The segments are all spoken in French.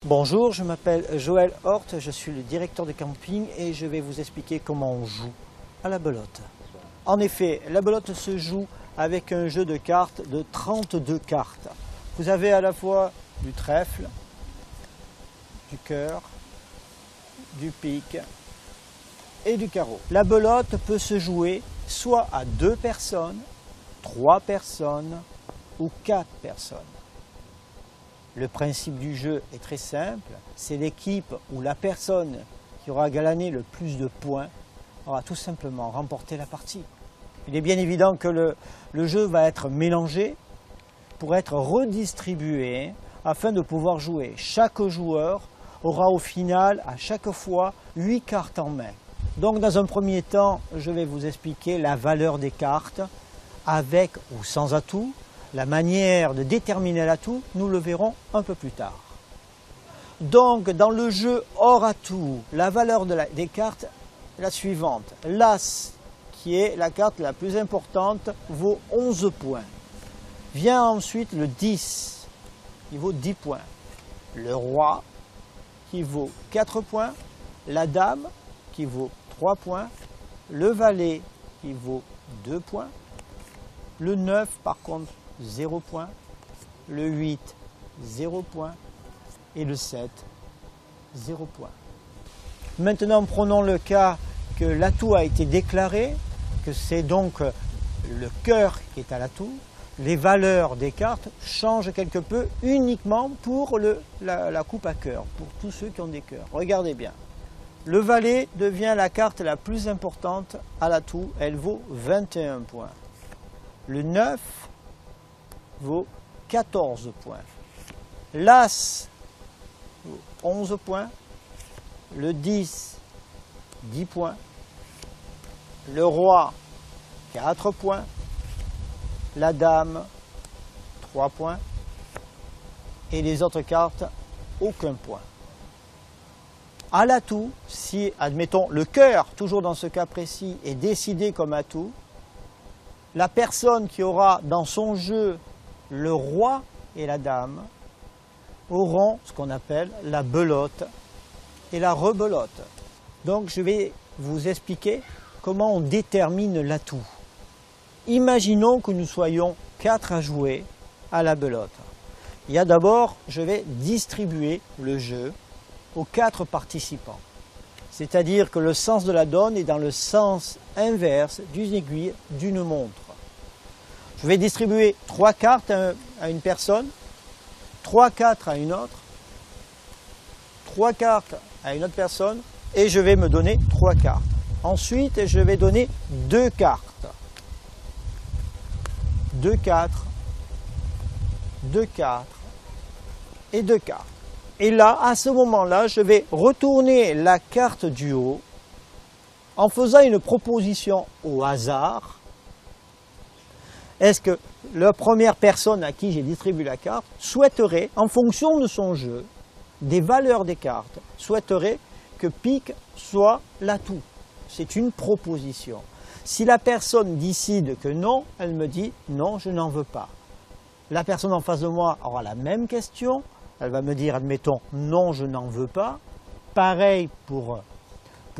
Bonjour, je m'appelle Joël Horte, je suis le directeur de camping et je vais vous expliquer comment on joue à la belote. En effet, la belote se joue avec un jeu de cartes de 32 cartes. Vous avez à la fois du trèfle, du cœur, du pique et du carreau. La belote peut se jouer soit à 2 personnes, 3 personnes ou 4 personnes. Le principe du jeu est très simple, c'est l'équipe ou la personne qui aura gagné le plus de points aura tout simplement remporté la partie. Il est bien évident que le jeu va être mélangé pour être redistribué afin de pouvoir jouer. Chaque joueur aura au final à chaque fois 8 cartes en main. Donc dans un premier temps, je vais vous expliquer la valeur des cartes avec ou sans atout. La manière de déterminer l'atout, nous le verrons un peu plus tard. Donc, dans le jeu hors atout, la valeur des cartes est la suivante. L'As, qui est la carte la plus importante, vaut 11 points. Vient ensuite le 10, qui vaut 10 points. Le Roi, qui vaut 4 points. La Dame, qui vaut 3 points. Le Valet, qui vaut 2 points. Le 9, par contre, 0 points, le 8, 0 points et le 7, 0 points. Maintenant, prenons le cas que l'atout a été déclaré, que c'est donc le cœur qui est à l'atout. Les valeurs des cartes changent quelque peu uniquement pour la coupe à cœur, pour tous ceux qui ont des cœurs. Regardez bien. Le valet devient la carte la plus importante à l'atout, elle vaut 21 points. Le 9 vaut 14 points. L'As vaut 11 points. Le 10, 10 points. Le Roi, 4 points. La Dame, 3 points. Et les autres cartes, aucun point. À l'atout, si, admettons, le cœur, toujours dans ce cas précis, est décidé comme atout, la personne qui aura dans son jeu le Roi et la Dame auront ce qu'on appelle la belote et la rebelote. Donc je vais vous expliquer comment on détermine l'atout. Imaginons que nous soyons 4 à jouer à la belote. Il y a d'abord, je vais distribuer le jeu aux 4 participants. C'est-à-dire que le sens de la donne est dans le sens inverse d'une aiguille d'une montre. Je vais distribuer 3 cartes à une personne, 3 cartes à une autre, 3 cartes à une autre personne, et je vais me donner 3 cartes. Ensuite, je vais donner 2 cartes. 2 4, 2 4 et 2 cartes. Et là, à ce moment-là, je vais retourner la carte du haut en faisant une proposition au hasard. Est-ce que la première personne à qui j'ai distribué la carte souhaiterait, en fonction de son jeu, des valeurs des cartes, souhaiterait que pique soit l'atout? C'est une proposition. Si la personne décide que non, elle me dit non, je n'en veux pas. La personne en face de moi aura la même question. Elle va me dire, admettons, non, je n'en veux pas. Pareil pour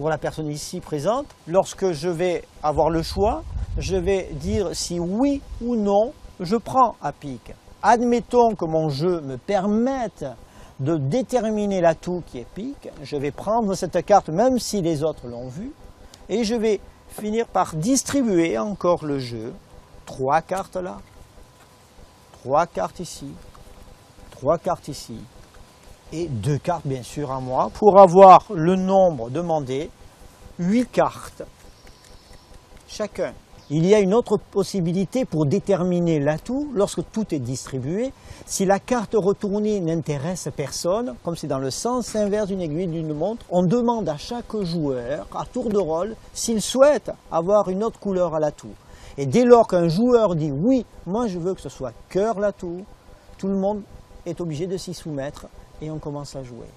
la personne ici présente. Lorsque je vais avoir le choix, je vais dire si oui ou non je prends à pique. Admettons que mon jeu me permette de déterminer l'atout qui est pique. Je vais prendre cette carte même si les autres l'ont vue et je vais finir par distribuer encore le jeu. 3 cartes là, 3 cartes ici, 3 cartes ici et 2 cartes bien sûr à moi pour avoir le nombre demandé, 8 cartes chacun. Il y a une autre possibilité pour déterminer l'atout lorsque tout est distribué. Si la carte retournée n'intéresse personne, comme c'est dans le sens inverse d'une aiguille d'une montre, on demande à chaque joueur, à tour de rôle, s'il souhaite avoir une autre couleur à l'atout. Et dès lors qu'un joueur dit oui, moi je veux que ce soit cœur l'atout, tout le monde est obligé de s'y soumettre et on commence à jouer.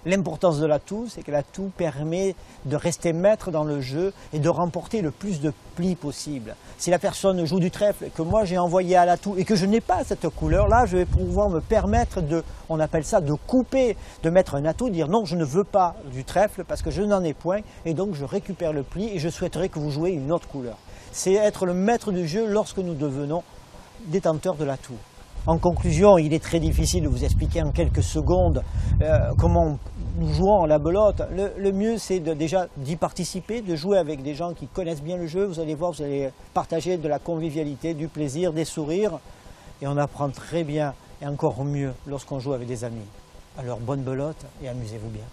L'importance de l'atout, c'est que l'atout permet de rester maître dans le jeu et de remporter le plus de plis possible. Si la personne joue du trèfle, que moi j'ai envoyé à l'atout et que je n'ai pas cette couleur-là, je vais pouvoir me permettre de, on appelle ça, de couper, de mettre un atout, de dire non, je ne veux pas du trèfle parce que je n'en ai point et donc je récupère le pli et je souhaiterais que vous jouiez une autre couleur. C'est être le maître du jeu lorsque nous devenons détenteurs de l'atout. En conclusion, il est très difficile de vous expliquer en quelques secondes comment nous jouons à la belote. Le mieux, c'est déjà d'y participer, de jouer avec des gens qui connaissent bien le jeu. Vous allez voir, vous allez partager de la convivialité, du plaisir, des sourires. Et on apprend très bien et encore mieux lorsqu'on joue avec des amis. Alors bonne belote et amusez-vous bien.